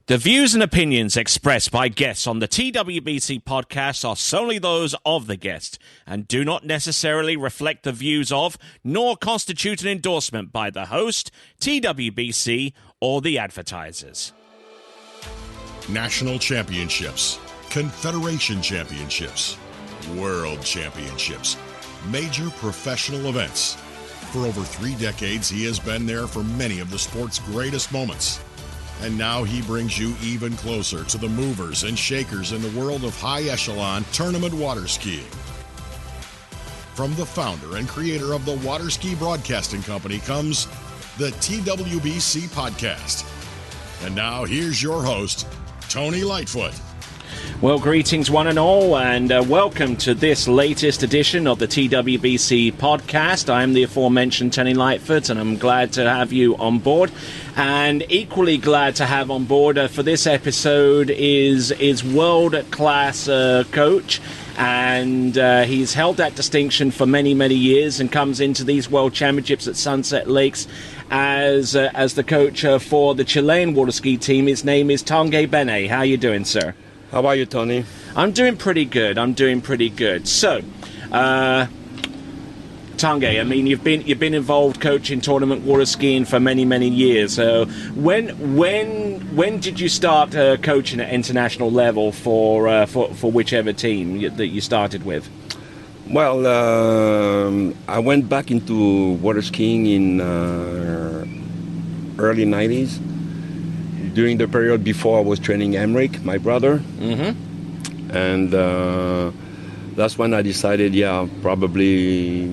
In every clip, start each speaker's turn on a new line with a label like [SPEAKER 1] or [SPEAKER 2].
[SPEAKER 1] The views and opinions expressed by guests on the TWBC podcast are solely those of the guest and do not necessarily reflect the views of, nor constitute an endorsement by the host, TWBC, or the advertisers.
[SPEAKER 2] National championships, Confederation championships, World championships, major professional events. For over 3 decades, he has been there for many of the sport's greatest moments. And now he brings you even closer to the movers and shakers in the world of high-echelon tournament water skiing. From the founder and creator of the Water Ski Broadcasting Company comes the TWBC Podcast. And now here's your host, Tony Lightfoot.
[SPEAKER 1] Well, greetings one and all, and welcome to this latest edition of the TWBC Podcast. I'm the aforementioned Tony Lightfoot, and I'm glad to have you on board. And equally glad to have on board for this episode is world-class coach, and he's held that distinction for many, many years and comes into these World Championships at Sunset Lakes as the coach for the Chilean water ski team. His name is Tanguy Benet. How are you doing, sir?
[SPEAKER 3] How are you, Tony?
[SPEAKER 1] I'm doing pretty good. So, Tanguy, I mean, you've been involved coaching tournament water skiing for many, many years. So, when did you start coaching at international level for whichever team that you started with?
[SPEAKER 3] Well, I went back into water skiing in early 90s. During the period before I was training Emmerich, my brother. Mm-hmm. And that's when I decided, probably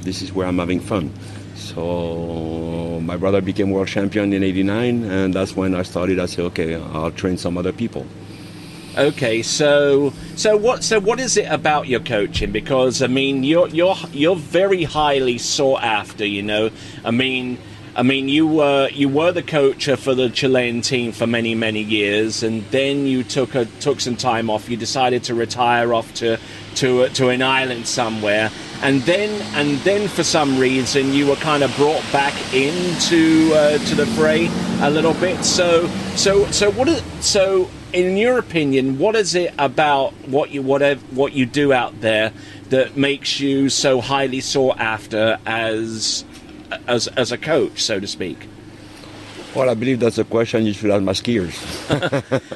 [SPEAKER 3] this is where I'm having fun. So my brother became world champion in '89, and that's when I started. I said, okay, I'll train some other people.
[SPEAKER 1] Okay, so what is it about your coaching? Because I mean, you're very highly sought after. You know, I mean, you were the coach for the Chilean team for many, many years, and then you took some time off. You decided to retire off to an island somewhere, and then for some reason you were kind of brought back into to the fray a little bit. So in your opinion, what is it about what you do out there that makes you so highly sought after as a coach, so to speak?
[SPEAKER 3] Well, I believe that's a question you should ask my skiers.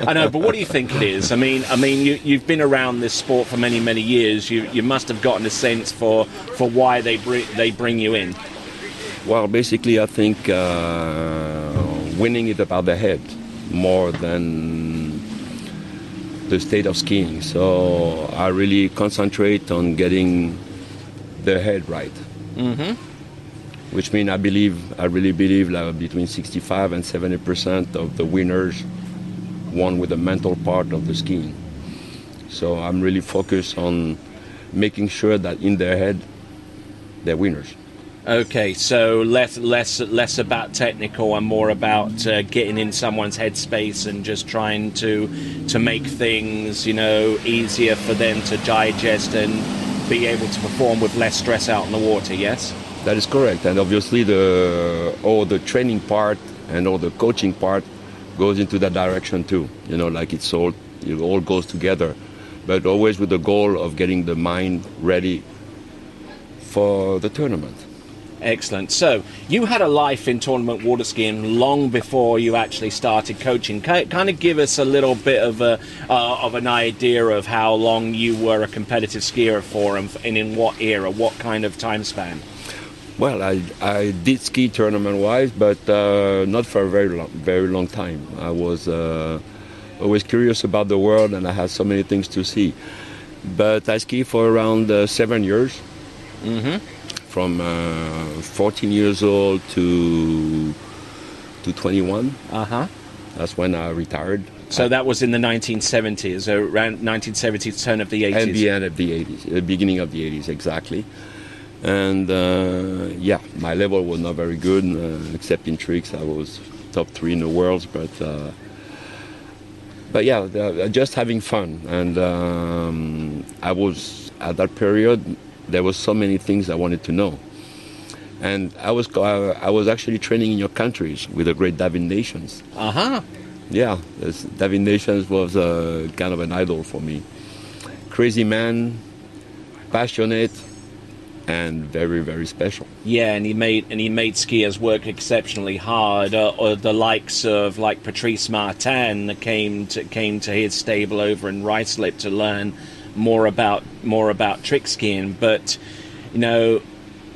[SPEAKER 1] I know, but what do you think it is? I mean, you've been around this sport for many, many years. You must have gotten a sense for why they bring you in.
[SPEAKER 3] Well, basically, I think winning is about the head more than the state of skiing. So I really concentrate on getting the head right. Mm-hmm. Which means I really believe like between 65 and 70% of the winners won with the mental part of the skiing. So I'm really focused on making sure that in their head, they're winners.
[SPEAKER 1] Okay, so less about technical and more about getting in someone's headspace and just trying to make things, easier for them to digest and be able to perform with less stress out in the water. Yes.
[SPEAKER 3] That is correct, and obviously all the training part and all the coaching part goes into that direction too. Like it all goes together, but always with the goal of getting the mind ready for the tournament.
[SPEAKER 1] Excellent. So you had a life in tournament water skiing long before you actually started coaching. Kind of give us a little bit of an idea of how long you were a competitive skier for, and in what era, what kind of time span.
[SPEAKER 3] Well, I did ski tournament-wise, but not for a very long time. I was always curious about the world, and I had so many things to see. But I skied for around 7 years, mm-hmm. from 14 years old to 21. Uh-huh. That's when I retired.
[SPEAKER 1] So that was in the 1970s, around 1970s, turn of the 80s.
[SPEAKER 3] At the end of the 80s, beginning of the 80s, exactly. And my level was not very good, except in tricks. I was top 3 in the world, but just having fun. And I was at that period. There was so many things I wanted to know, and I was actually training in your countries with the Great Diving Nations.
[SPEAKER 1] Uh-huh.
[SPEAKER 3] Yeah, David Nations was kind of an idol for me. Crazy man, passionate, and very, very special.
[SPEAKER 1] Yeah, and he made skiers work exceptionally hard. Or the likes of like Patrice Martin that came to his stable over in Ruislip to learn more about trick skiing. But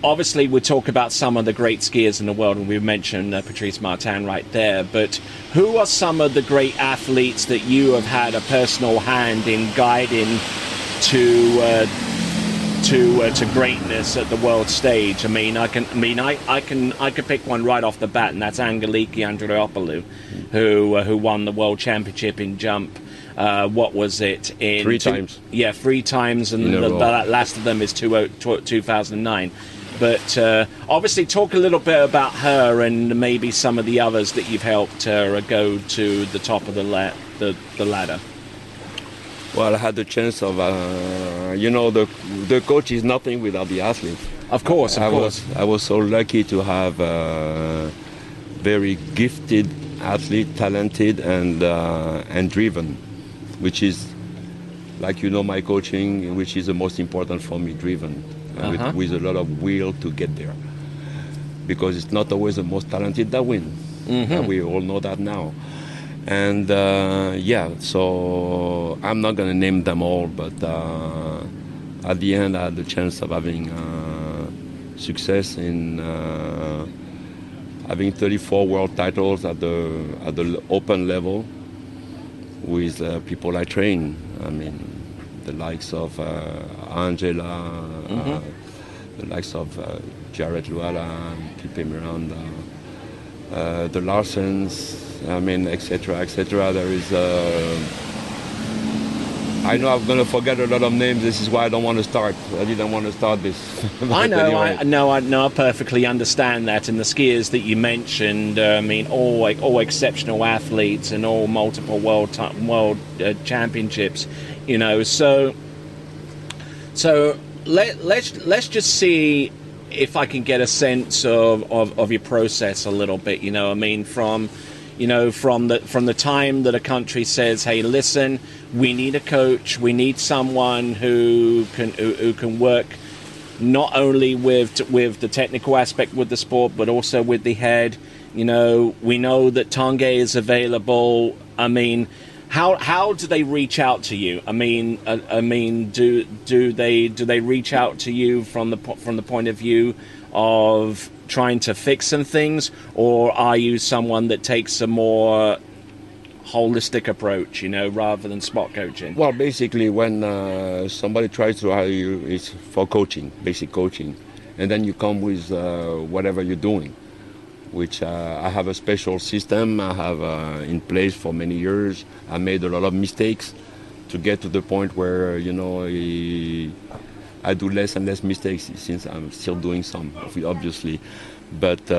[SPEAKER 1] obviously we talk about some of the great skiers in the world, and we mentioned Patrice Martin right there. But who are some of the great athletes that you have had a personal hand in guiding to greatness at the world stage? I could pick one right off the bat, and that's Angeliki Andreopoulou, who won the world championship in jump. What was it?
[SPEAKER 3] Three times.
[SPEAKER 1] Yeah, 3 times, and the last of them is 2009. But obviously, talk a little bit about her and maybe some of the others that you've helped her go to the top of the ladder.
[SPEAKER 3] Well, I had the chance of, the coach is nothing without the athlete.
[SPEAKER 1] Of course.
[SPEAKER 3] I was so lucky to have a very gifted athlete, talented and driven, which is, like my coaching, which is the most important for me, driven, with a lot of will to get there. Because it's not always the most talented that win. Mm-hmm. We all know that now. And so I'm not going to name them all, but at the end I had the chance of having success in having 34 world titles at the open level with people I train. I mean, the likes of Angela, the likes of Jared Luala, Pipe Miranda, the Larsens, I mean, etc., etc. There is. I know I'm going to forget a lot of names. This is why I don't want to start. I didn't want to start this.
[SPEAKER 1] I know. I perfectly understand that. And the skiers that you mentioned, all exceptional athletes and all multiple world championships. So let's just see if I can get a sense of your process a little bit. From the time that a country says, "Hey, listen, we need a coach. We need someone who can work not only with the technical aspect with the sport, but also with the head." We know that Tanguy is available. I mean, how do they reach out to you? Do they reach out to you from the point of view of trying to fix some things, or are you someone that takes a more holistic approach, rather than spot coaching?
[SPEAKER 3] Well, basically, when somebody tries to hire you, it's for coaching, basic coaching, and then you come with whatever you're doing, which I have a special system I have in place for many years. I made a lot of mistakes to get to the point where, I do less and less mistakes, since I'm still doing some, obviously. But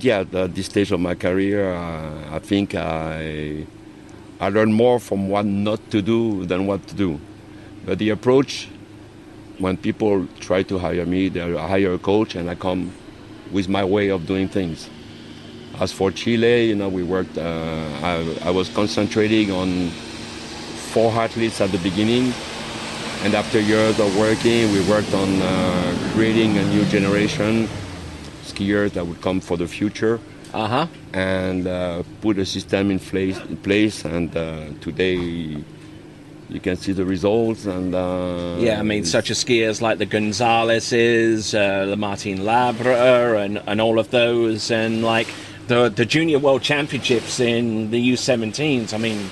[SPEAKER 3] yeah, at this stage of my career, I think I learn more from what not to do than what to do. But the approach, when people try to hire me, they hire a coach, and I come with my way of doing things. As for Chile, we worked. I was concentrating on 4 athletes at the beginning. And after years of working, we worked on creating a new generation skiers that would come for the future, and put a system in place. And today, you can see the results. And
[SPEAKER 1] such as skiers like the Gonzaleses, the Martin Labre, and all of those, and like the Junior World Championships in the U17s. I mean,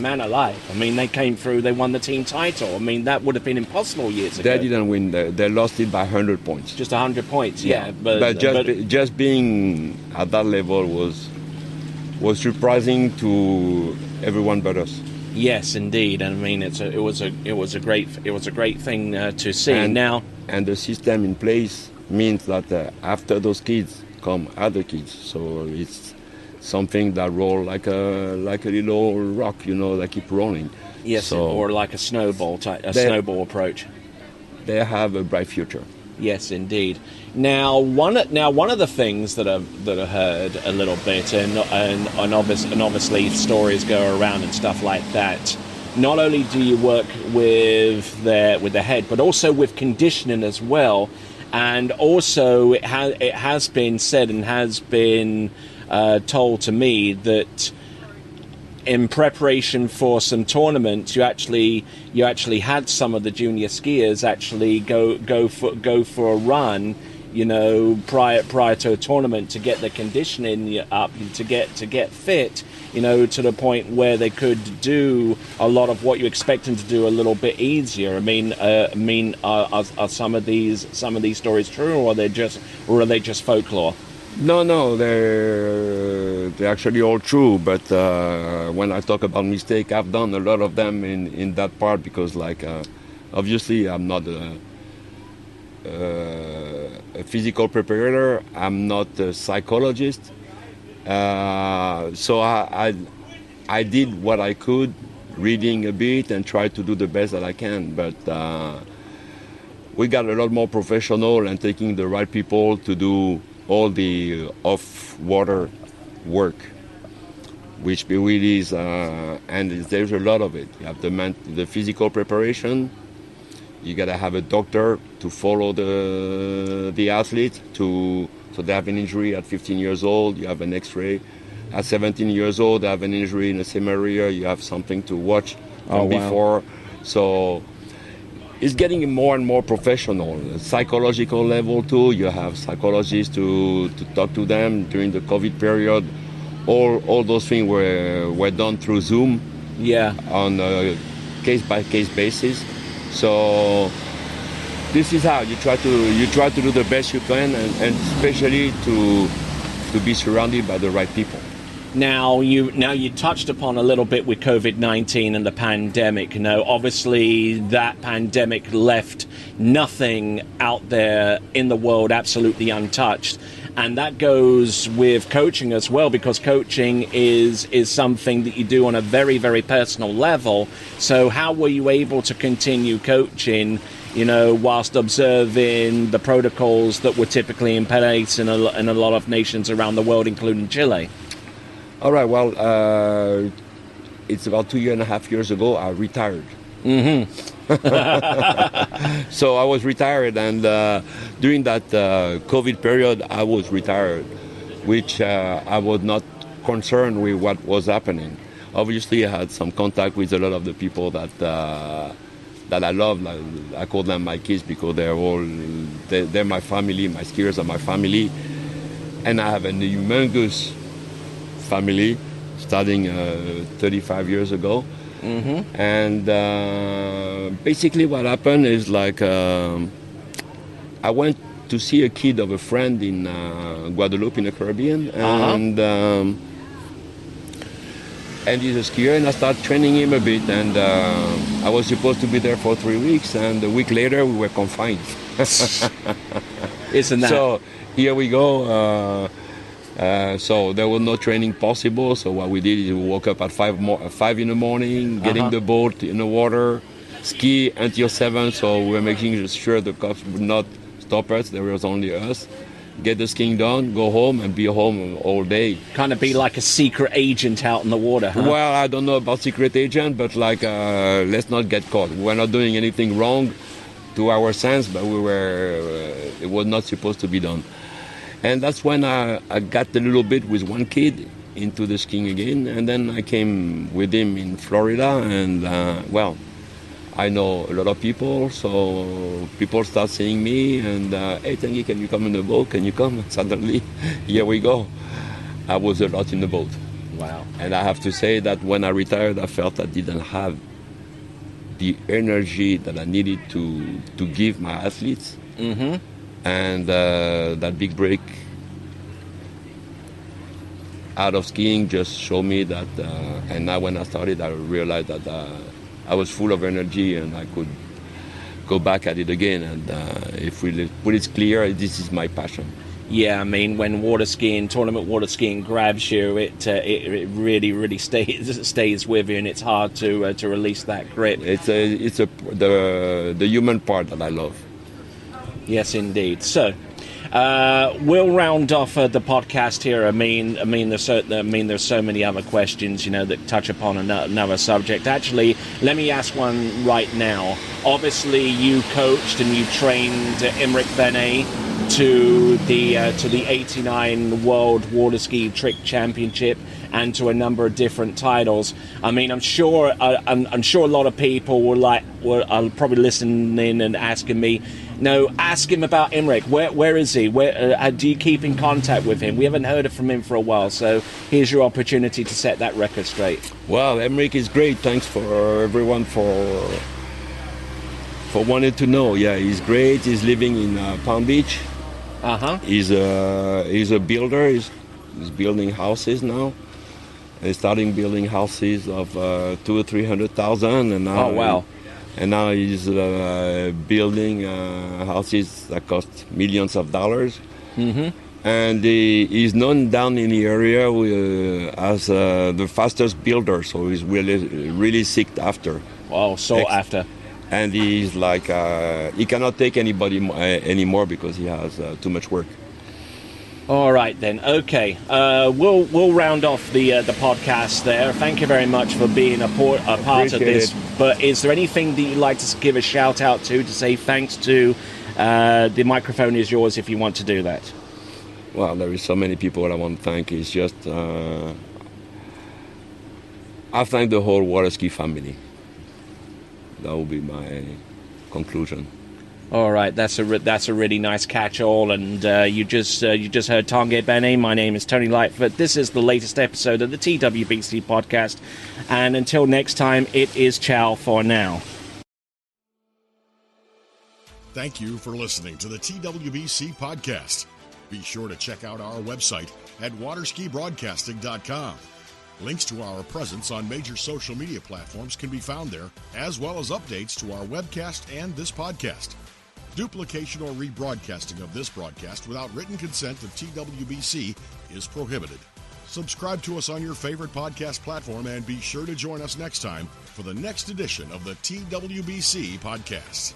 [SPEAKER 1] man alive. They came through, they won the team title. That would have been impossible years ago.
[SPEAKER 3] They didn't win. They lost it by 100 points.
[SPEAKER 1] Just 100 points, yeah.
[SPEAKER 3] But just being at that level was surprising to everyone but us.
[SPEAKER 1] Yes, indeed. It was a great thing to see.
[SPEAKER 3] And the system in place means that after those kids come other kids. So it's something that roll like a little rock, that keep rolling.
[SPEAKER 1] Yes, or like a snowball snowball approach.
[SPEAKER 3] They have a bright future.
[SPEAKER 1] Yes, indeed. Now, one of the things that I've heard a little bit, and obviously stories go around and stuff like that. Not only do you work with the head, but also with conditioning as well. And also, it has been said and has been told to me that in preparation for some tournaments, you actually had some of the junior skiers actually go for a run, prior to a tournament to get the conditioning up, to get fit, to the point where they could do a lot of what you expect them to do a little bit easier. Are some of these stories true, or are they just folklore?
[SPEAKER 3] No, they're actually all true. But when I talk about mistake, I've done a lot of them in that part, because obviously I'm not a physical preparator. I'm not a psychologist. So I did what I could, reading a bit and try to do the best that I can. But we got a lot more professional and taking the right people to do all the off-water work, which really is, and there's a lot of it. You have the physical preparation. You got to have a doctor to follow the athlete so they have an injury at 15 years old. You have an X-ray at 17 years old. They have an injury in the same area. You have something to watch before. So it's getting more and more professional. Psychological level too. You have psychologists to talk to them during the COVID period. All those things were done through Zoom.
[SPEAKER 1] Yeah.
[SPEAKER 3] On a case-by-case basis. So this is how you try to do the best you can, and especially to be surrounded by the right people.
[SPEAKER 1] Now you touched upon a little bit with COVID-19 and the pandemic. Obviously that pandemic left nothing out there in the world absolutely untouched. And that goes with coaching as well, because coaching is something that you do on a very, very personal level. So how were you able to continue coaching, whilst observing the protocols that were typically in place in a lot of nations around the world, including Chile?
[SPEAKER 3] All right, well, it's about 2.5 years ago I retired.
[SPEAKER 1] Mm-hmm.
[SPEAKER 3] So I was retired, and during that COVID period, I was retired, which I was not concerned with what was happening. Obviously, I had some contact with a lot of the people that I love. I call them my kids because they're my family. My skiers are my family, and I have a humongous family starting 35 years ago.
[SPEAKER 1] Mm-hmm.
[SPEAKER 3] And basically what happened is I went to see a kid of a friend in Guadeloupe in the Caribbean, and he's a skier, and I started training him a bit, and I was supposed to be there for 3 weeks, and a week later we were confined.
[SPEAKER 1] Isn't that?
[SPEAKER 3] So here we go. So there was no training possible. So what we did is we woke up at 5 in the morning, getting the boat in the water, ski until 7. So we were making sure the cops would not stop us. There was only us. Get the skiing done, go home, and be home all day.
[SPEAKER 1] Kind of be like a secret agent out in the water, huh?
[SPEAKER 3] Well, I don't know about secret agent, but let's not get caught. We're not doing anything wrong to our sense, but it was not supposed to be done. And that's when I got a little bit with one kid into the skiing again. And then I came with him in Florida. And, I know a lot of people. So people start seeing me. And, hey, Tanguy, can you come in the boat? Can you come? And suddenly, here we go. I was a lot in the boat.
[SPEAKER 1] Wow.
[SPEAKER 3] And I have to say that when I retired, I felt I didn't have the energy that I needed to give my athletes.
[SPEAKER 1] Mm-hmm.
[SPEAKER 3] And that big break out of skiing just showed me that, and now when I started, I realized that I was full of energy and I could go back at it again. And if we put it clear, this is my passion.
[SPEAKER 1] Yeah, I mean, when tournament water skiing grabs you, it really stays with you, and it's hard to release that grip.
[SPEAKER 3] It's the human part that I love.
[SPEAKER 1] Yes, indeed. So, we'll round off the podcast here. There's so many other questions, that touch upon another subject. Actually, let me ask one right now. Obviously, you coached and you trained Tanguy Benet to the '89 World Water Ski Trick Championship and to a number of different titles. I mean, I'm sure a lot of people are probably listening in and asking me, no, ask him about Tanguy. Where is he? Where do you keep in contact with him? We haven't heard from him for a while, so here's your opportunity to set that record straight.
[SPEAKER 3] Well, Tanguy is great. Thanks for everyone for wanting to know. Yeah, he's great. He's living in Palm Beach. He's a builder. He's building houses now. He's starting building houses of 200,000 or 300,000, and now.
[SPEAKER 1] Oh wow!
[SPEAKER 3] And now he's building houses that cost millions of dollars. Mm-hmm. And he's known down in the area as the fastest builder, so he's really sought after.
[SPEAKER 1] Wow, sought after.
[SPEAKER 3] And he's like, he cannot take anybody anymore because he has too much work.
[SPEAKER 1] All right then. Okay, we'll round off the podcast there. Thank you very much for being a part of this. But is there anything that you'd like to give a shout out to say thanks to? The microphone is yours if you want to do that.
[SPEAKER 3] Well, there is so many people I want to thank. It's just I thank the whole water ski family. That will be my conclusion.
[SPEAKER 1] All right, that's a really nice catch-all, and you just heard Tanguy Benet. My name is Tony Lightfoot. This is the latest episode of the TWBC Podcast, and until next time, it is ciao for now.
[SPEAKER 2] Thank you for listening to the TWBC Podcast. Be sure to check out our website at waterskibroadcasting.com. Links to our presence on major social media platforms can be found there, as well as updates to our webcast and this podcast. Duplication or rebroadcasting of this broadcast without written consent of TWBC is prohibited. Subscribe to us on your favorite podcast platform and be sure to join us next time for the next edition of the TWBC Podcast.